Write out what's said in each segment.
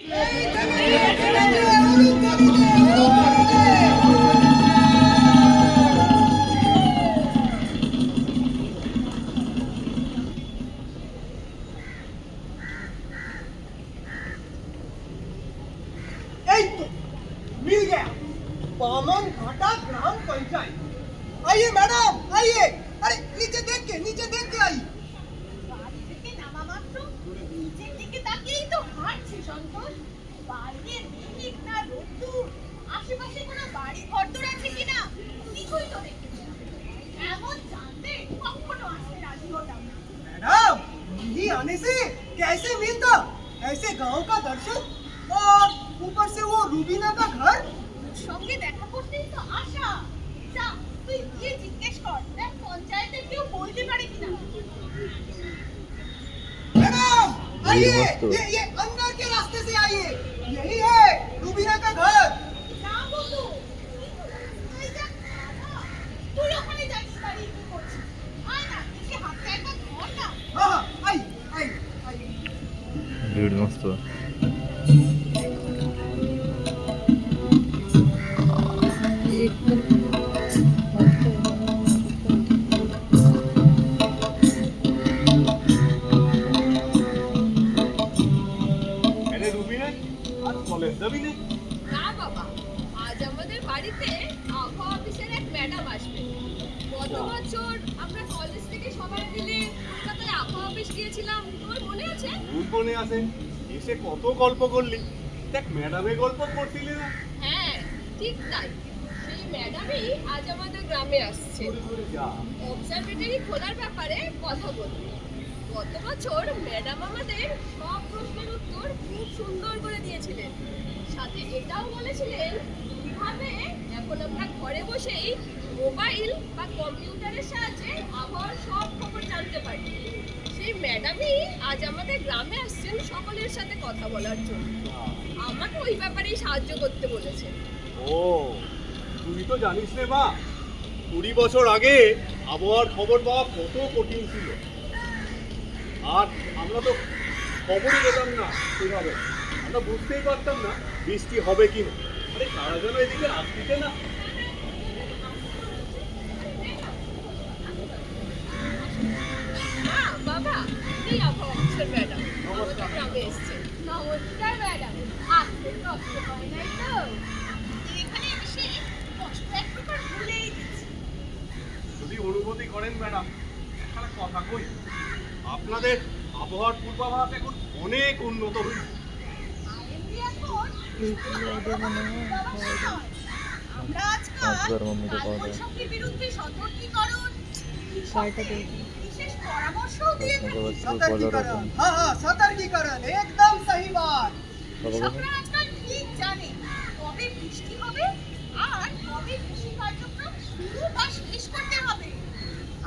मिल गया बामन घाटा ग्राम पंचायत। आइए मैडम आइए। अरे नीचे देख के आई। গাড়ি থেকে নামা মাত্র নিচের দিকে তাকিয়েই তো হাঁটছি সন্তোষ। বাইরে মেঘ না রোদ্দুর, আশেপাশে কোনো বাড়ি ঘরদোর আছে কিনা কিছুই তো দেখছি না। এমন জানতে কখনো আসতে রাজি হতাম না। मैडम यही आने से कैसे मिलता ऐसे गांव का दर्शन और ऊपर से वो रूबीना का घर। তোর সঙ্গে দেখা করতেই তো আশা। যা তুই গিয়ে জিজ্ঞেস কর দেখ পঞ্চায়েতে কেউ বলতে পারে কিনা। मैडम आइए, ये अंदर के रास्ते से आइए। यही है रूबीना का घर। না বন্ধু, তুই যা তুই ওখানে দাঁড়িয়ে দাঁড়িয়ে কি করছিস? আয় না এসে হাতটা একবার ধর না। हाँ आई आई आई। भीड़ मस्त है। না বাবা, আজ আমাদের বাড়িতে আবহাওয়া অফিসের এক ম্যাডাম আসবে। গত বছর আমরা কলেজ থেকে সবাই মিলে কলকাতায় আবহাওয়া অফিস গিয়েছিলাম, তোমার মনে আছে? মনে আছে, এসে কত গল্প করলি। দেখ ম্যাডামে গল্প করছিলি না? হ্যাঁ ঠিক তাই, সেই ম্যাডামই আজ আমাদের গ্রামে আসছে অবজারভেটরি খোলার ব্যাপারে কথা বলতে। গত বছর ম্যাডাম আমাদের সব প্রশ্নের উত্তর খুব সুন্দর করে দিয়েছিলেন, সাথে এটাও বলেছিলেন কিভাবে এখন আমরা ঘরে বসেই মোবাইল বা কম্পিউটারের সাহায্যে আবহাওয়ার সব খবর জানতে পারি। সেই ম্যাডামই আজ আমাদের গ্রামে আসছেন সকলের সাথে কথা বলার জন্য। আমাকে ওই ব্যাপারেই সাহায্য করতে বলেছে। ও তুই তো জানিস রে মা, 20 বছর আগে আবহাওয়ার খবর পাওয়া কত কঠিন ছিল। আর আমরা তো খবরই পেতাম না সেভাবে, আমরা বুঝতেই পারতাম না বৃষ্টি হবে কি না। আরে তারা যেন এদিকে আসছে না। বাবা, এই আবহাওয়া অফিসের ম্যাডাম আমাদের গ্রামে এসছে। নমস্কার ম্যাডাম, আসতে কষ্ট হয় নাই তো? এখানে এসে কষ্ট এক প্রকার ভুলেই দিচ্ছি। যদি অনুমতি করেন ম্যাডাম, একটা কথা কই, আপনাদের আবহাওয়ার পূর্বাভাস এখন অনেক উন্নত হয়েছে। আইএমডি এখন আমরা আজকাল কালবৈশাখীর বিরুদ্ধে সতর্কীকরণ বিশেষ পরামর্শও দিয়ে থাকি। सतर्कीकरण। हाँ हाँ सतर्कीकरण एकदम सही बात। কৃষকরা আজকাল ঠিক জানে কবে বৃষ্টি হবে আর কবে কৃষি কার্যক্রম শুরু বা শেষ করতে হবে।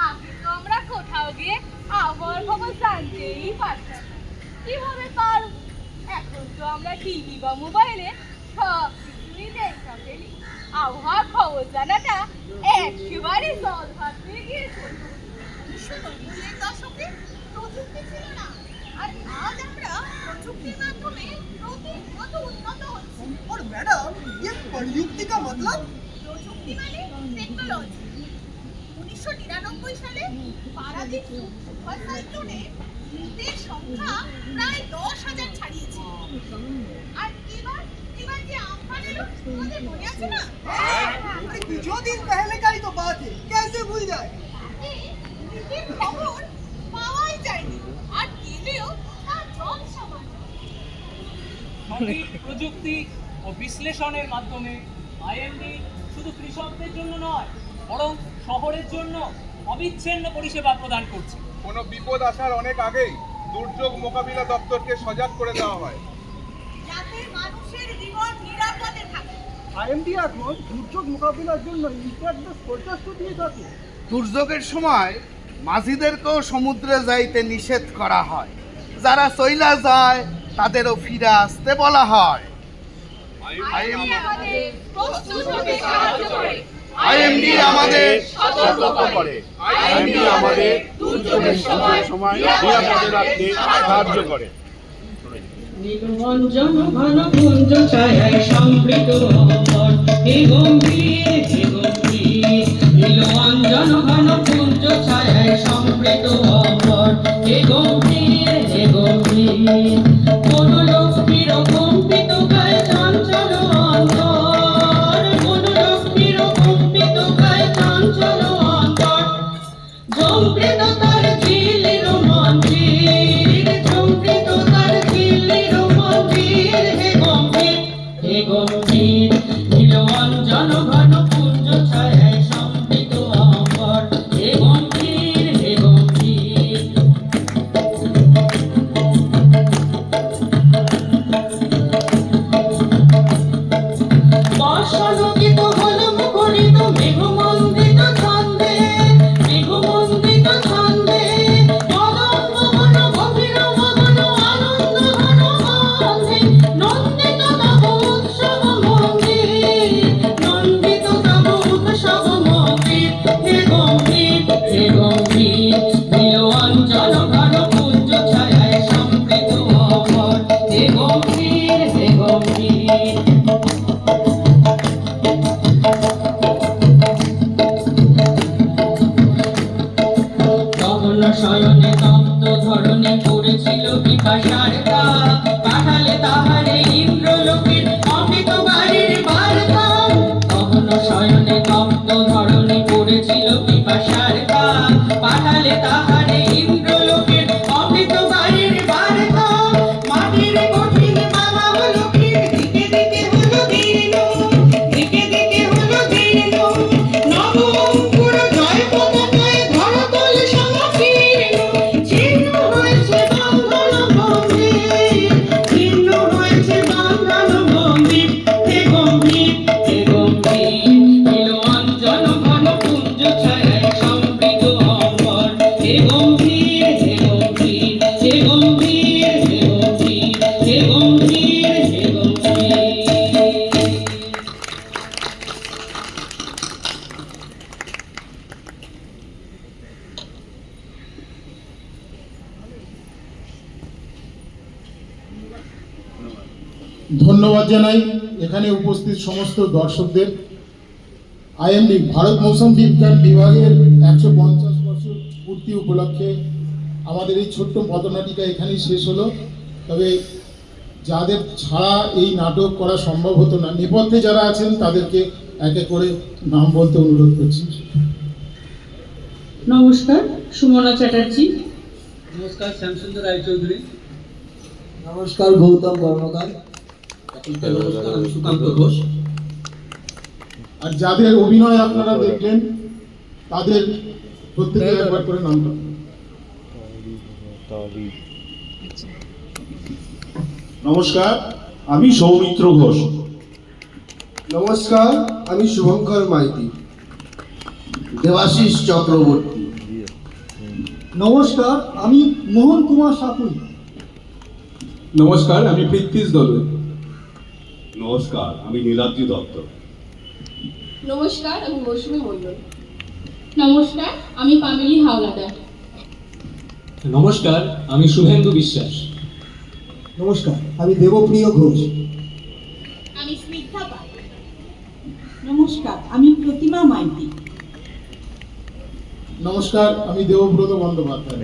আগে তো আমরা কোথাও গিয়ে আবহাওয়ার খবর জানতেই পারতাম না। কিভাবে পার এখন তো আমরা টিভি বা মোবাইলে সব কিছুই দেখতে পেলি। আবহাওয়ার খবর জানাটা একেবারে জল ভাত হয়ে গিয়েছে। 1990-এর দশকে প্রযুক্তি ছিল না, আর আজ আমরা প্রযুক্তির মাধ্যমে প্রতিনিয়ত উন্নত হচ্ছি। और मैडम ये प्रयुक्ति का मतलब? প্রযুক্তি মানে টেকনোলজি। 1999 সালে পারাদ্বীপ সুপার সাইক্লোনে মৃতের সংখ্যা প্রায় 10,000 ছাড়িয়েছে। আর এবার যে আমফান এলো তোমাদের মনে আছে না? अरे जो दिन पहले का ही तो बात है, कैसे भूल जाए। তাতে মৃতের খবর পাওয়াই যায়নি, আর গেলেও তা জলসামান্য। সঠিক প্রযুক্তি ও বিশ্লেষণের মাধ্যমে আইএমডি শুধু কৃষকদের জন্য নয়, বরং শহরের জন্য অবিচ্ছিন্ন পরিষেবা প্রদান করছে। কোনো বিপদ আসার অনেক আগেই দুর্যোগ মোকাবিলা দপ্তরকে সজাগ করে দেওয়া হয়, যাতে মানুষের জীবন নিরাপদে থাকে। আইএমডি এখন দুর্যোগ মোকাবিলার জন্য ইন্টারনেট ফোরকাস্ট দিয়ে থাকে। দুর্যোগের সময় মাঝিদেরকেও সমুদ্রে যাইতে নিষেধ করা হয়, যারা চইলা যায় তাদেরও ফিরে আসতে বলা হয়। আইএমডি আমাদের সতর্ক করে, আইএমডি আমাদের দুর্যোগের সময় নিরাপদে রাখতে সাহায্য করে। নীলরঞ্জন ঘন কুঞ্জ ছায়ায় সমৃত অমর হে গম্ভীর হে গম্ভীর নীলরঞ্জন ঘন কুঞ্জ ছায়ায় সমৃত অমর হে গম্ভীর হে গম্ভীর কোন লক্ষ্মীর কম্পিত গায়ে চঞ্চল অন্তর কোন লক্ষ্মীর কম্পিত গায়ে চঞ্চল অন্তর ঝঙ্কৃত তার ঝিলির মন্দির ঝঙ্কৃত তার ঝিলির মন্দির হে গম্ভীর নীলরঞ্জন ঘন কুঞ্জ ছায়ায় সমৃত অমর হে গম্ভীর হে গম্ভীর বর্ষণোদিত হল মুখরিত মেঘমন্ডিত ছন্দে মেঘমন্ডিত ছন্দে মদন মোহন গভীর মদন আনন্দ ঘন গন্ধে নন্দিত তব উৎসব মন্দির নন্দিত তব উৎসব মন্দির হে গম্ভীর নীলরঞ্জন ঘন কুঞ্জ ছায়ায় সমৃত অমর হে গম্ভীর হে গম্ভীর গগন শয়নে তপ্ত ধরণী পড়েছিল বিপাশার পাঠালে তাহারে ইন্দ্রলোকের অমৃত বাড়ির বার্তা গগন শয়নে তপ্ত ধরণী পড়েছিল বিপাশার পাঠালে তাহারে ইন্দ্রলোকের অমৃত বাড়ির বার্তা মাটির কঠিন বাবা হলো দিকে দিকে হলো দীর্ণ দিকে দিকে হলো দীর্ণ নব অঙ্কুর জয় পতাকায় ধরাতল সমকীর্ণ ছিন্ন হয়েছে বন্ধন বন্দির ছিন্ন হয়েছে বন্ধন বন্দির হে গম্ভীর নীলরঞ্জন ঘন কুঞ্জ ছায়ায় সমৃত অমর হে গম্ভীর হে গম্ভীর হে গম্ভীর হে গম্ভীর হে গম্ভীর হে গম্ভীর ধন্যবাদ জানাই এখানে উপস্থিত সমস্ত দর্শকদের। আইএমডি ভারত মৌসুম বিজ্ঞান বিভাগের 150 বছর পূর্তি উপলক্ষে আমাদের এই ছোট্ট পথনাটিকা এখানেই শেষ হলো। তবে যাদের ছাড়া এই নাটক করা সম্ভব হতো না, নেপথ্যে যারা আছেন তাদেরকে একে করে নাম বলতে অনুরোধ করছি। নমস্কার, সুমনা চ্যাটার্জি। নমস্কার, শ্যামসুন্দর রায়চৌধুরী। নমস্কার, গৌতম কর্মকার। নমস্কার, আমি সুকান্ত ঘোষ। আর যাদের অভিনয় আপনারা দেখলেন তাদের প্রত্যেকে একবার করে নামটা। নমস্কার, আমি সৌমিত্র ঘোষ। নমস্কার, আমি শুভঙ্কর মাইতি। দেবাশিস চক্রবর্তী। নমস্কার, আমি মোহন কুমার সাপুই। নমস্কার, আমি প্রীতিশ দলে। নমস্কার, আমি নীলাদ্রি দত্ত। নমস্কার, আমি মৌসুমী মণ্ডল। নমস্কার, আমি পামেলি হাওলাদার। নমস্কার, আমি শুভেন্দু বিশ্বাস। নমস্কার, আমি দেবপ্রিয় ঘোষ। আমি স্নিগ্ধা পাল। নমস্কার, আমি প্রতিমা মাইতি। নমস্কার, আমি দেবব্রত বন্দ্যোপাধ্যায়।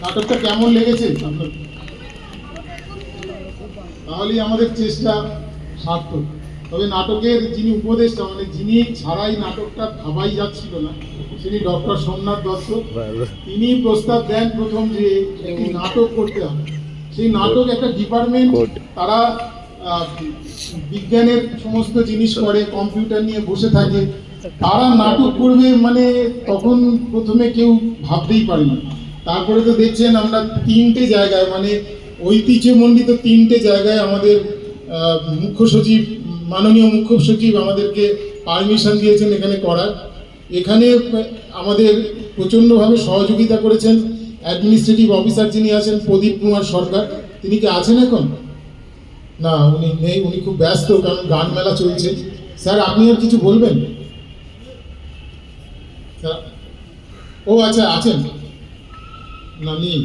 নাটকটা কেমন লেগেছে আপনার? তাহলেই আমাদের চেষ্টা সার্থক। তবে নাটকের যিনি উপদেষ্টা, মানে যিনি ছাড়াই নাটকটা ভাবাই যাচ্ছিল না, তিনি ডক্টর সোমনাথ দত্ত। তিনি প্রস্তাব দেন প্রথম যে একটি নাটক করতে হবে। সেই নাটক একটা ডিপার্টমেন্ট, তারা বিজ্ঞানের সমস্ত জিনিস করে, কম্পিউটার নিয়ে বসে থাকে, তারা নাটক করবে মানে তখন প্রথমে কেউ ভাবতেই পারেনি। তারপরে তো দেখছেন আমরা 3টে জায়গায়, মানে ঐতিহ্যমণ্ডিত 3টে জায়গায় আমাদের মুখ্য সচিব, মাননীয় মুখ্য সচিব আমাদেরকে পারমিশন দিয়েছেন এখানে করার। এখানে আমাদের প্রচণ্ডভাবে সহযোগিতা করেছেন অ্যাডমিনিস্ট্রেটিভ অফিসার যিনি আছেন প্রদীপ কুমার সরকার। তিনি কি আছেন এখন? না, উনি নেই, উনি খুব ব্যস্ত, কারণ গান মেলা চলছে। স্যার, আপনি আর কিছু বলবেন? ও আচ্ছা, আছেন না? নেই।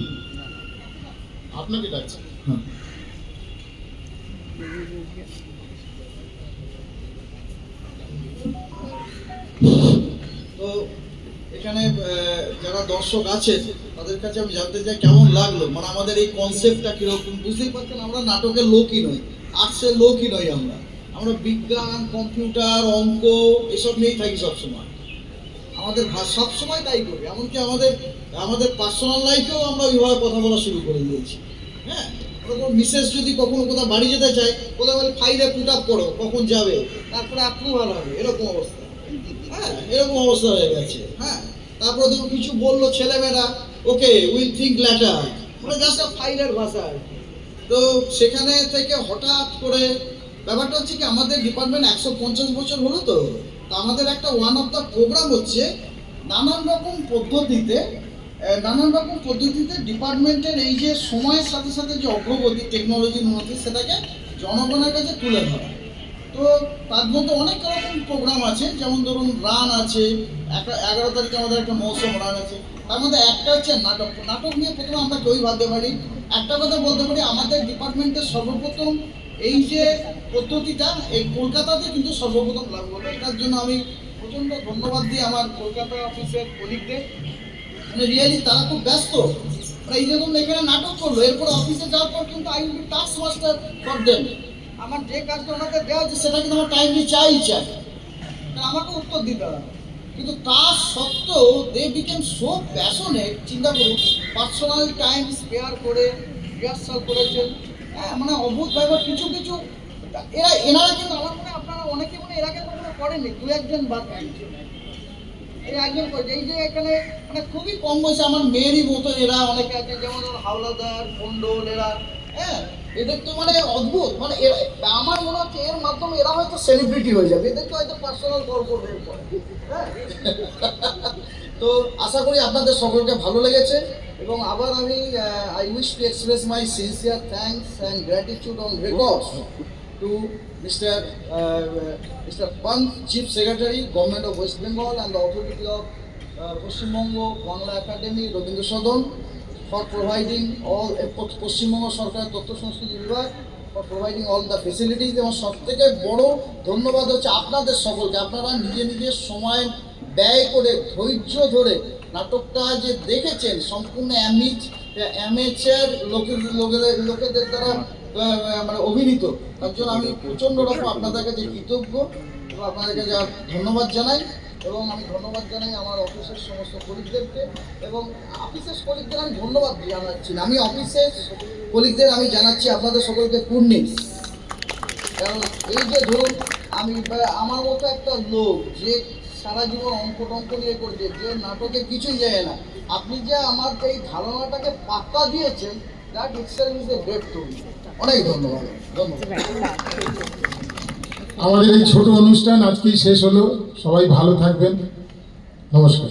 আপনাকে ডাকছি। হ্যাঁ। তো এখানে যারা দর্শক আছে তাদের কাছে আমি জানতে চাই কেমন লাগলো, মানে আমাদের এই কনসেপ্টটা কিরকম। বুঝতেই পারছেন আমরা নাটকের লোকই নই, আর্টসের লোকই নই, আমরা বিজ্ঞান, কম্পিউটার, অঙ্ক এসব নিয়েই থাকি সবসময়। আমাদের সবসময় তাই করি, এমনকি আমাদের পার্সোনাল লাইফেও আমরা ওইভাবে কথা বলা শুরু করে দিয়েছি। হ্যাঁ, মিসেস যদি কখনো কোথাও বাড়ি যেতে চাই, কোথাও বলে ফাইলে পুট আপ করো, কখন যাবে, তারপরে অ্যাপ্রুভাল হবে, এরকম অবস্থা। হ্যাঁ, এরকম অবস্থা হয়ে গেছে। হ্যাঁ, তারপরে দেখুন কিছু বললো ছেলেমেয়েরা, ওকে উইল থিঙ্ক ল্যাটার, মানে জাস্ট ফাইলের ভাষা আর কি। তো সেখানে থেকে হঠাৎ করে ব্যাপারটা হচ্ছে কি, আমাদের ডিপার্টমেন্ট 150 বছর হলো। তো আমাদের একটা ওয়ান অফ দ্য প্রোগ্রাম হচ্ছে নানান রকম পদ্ধতিতে ডিপার্টমেন্টের এই যে সময়ের সাথে সাথে যে অগ্রগতি, টেকনোলজির মধ্যে সেটাকে জনগণের কাছে তুলে ধরা। তো তার মধ্যে অনেক রকম প্রোগ্রাম আছে, যেমন ধরুন রান আছে, 11 তারিখে আমাদের একটা মৌসুম রান আছে। তার মধ্যে একটা হচ্ছে নাটক নিয়ে প্রথমে আমরা কেউই ভাবতে পারি। একটা কথা বলতে পারি, আমাদের ডিপার্টমেন্টের সর্বপ্রথম এই যে পদ্ধতিটা এই কলকাতাতে কিন্তু সর্বপ্রথম লাগু হলো। এটার জন্য আমি প্রচণ্ড ধন্যবাদ দিই আমার কলকাতা অফিসের কলিগদের। মানে রিয়েলি তারা খুব ব্যস্ত। এই যে ধরুন এখানে নাটক করলো, এরপর অফিসে যাওয়ার পর কিন্তু I will be task master for them. আমার যে কাজটা ওনাকে দেওয়া হচ্ছে সেটা কিন্তু আমার টাইমলি চাই, কারণ আমাকে উত্তর দিতে হবে। কিন্তু তার সত্ত্বেও দে বিকেম সো প্যাশনেট। চিন্তা করুন, পার্সোনাল টাইম স্পেয়ার করে রিহার্সাল করেছেন। হ্যাঁ, মানে অদ্ভুত ব্যাপার। কিছু এনারা কিন্তু আমার মনে আপনারা অনেকে মনে এর আগে কখনো করেনি, দু একজন বাদ দিয়েছে। এই একজন করেছে, এই যে এখানে মানে খুবই কম বয়সে আমার মেয়েরই মতন এরা অনেকে আছে, যেমন হাওলাদার, মন্ডল, এরা। হ্যাঁ, এদের তো মানে অদ্ভুত, মানে আমার মনে হচ্ছে এর মাধ্যমে এরা হয়তো সেলিব্রিটি হয়ে যাবে, এদেরকে হয়তো পার্সোনাল কল করবে এরপরে। হ্যাঁ, তো আশা করি আপনাদের সকলকে ভালো লেগেছে। এবং আবার আমি I wish to express my sincere thanks and gratitude on record to Mr. Pant, Chief Secretary, Government of West Bengal and the Authority of Poshimbango Bangla Academy, Robindra Sadan, for providing all Poshimbango Sarkar Totto Sanskriti Vibhag for providing all the facilities. এবং সবথেকে বড় ধন্যবাদ হচ্ছে আপনাদের সকলকে। আপনারা নিজের সময় ব্যয় করে ধৈর্য ধরে নাটকটা যে দেখেছেন, সম্পূর্ণ অ্যামেচার লোকেদের দ্বারা মানে অভিনীত। তার জন্য আমি প্রচণ্ড রকম আপনাদের কাছে কৃতজ্ঞ এবং আপনাদেরকে যা ধন্যবাদ জানাই। এবং আমি ধন্যবাদ জানাই আমার অফিসের সমস্ত কলিগদেরকে। এবং অফিসের কলিগদের আমি ধন্যবাদ জানাচ্ছি না, আমি অফিসের কলিগদের আমি জানাচ্ছি আপনাদের সকলকে কুর্নিশ। কারণ এই যে ধরুন আমি আমার মতো একটা লোক যে সারা জীবন অঙ্ক নিয়ে করছে, যে নাটকে কিছুই যায় না, আপনি যে আমার এই ধারণাটাকে পাত্তা দিয়েছেন, that itself is a great to me. অনেক ধন্যবাদ। আমাদের এই ছোট অনুষ্ঠান আজকেই শেষ হলো। সবাই ভালো থাকবেন। নমস্কার।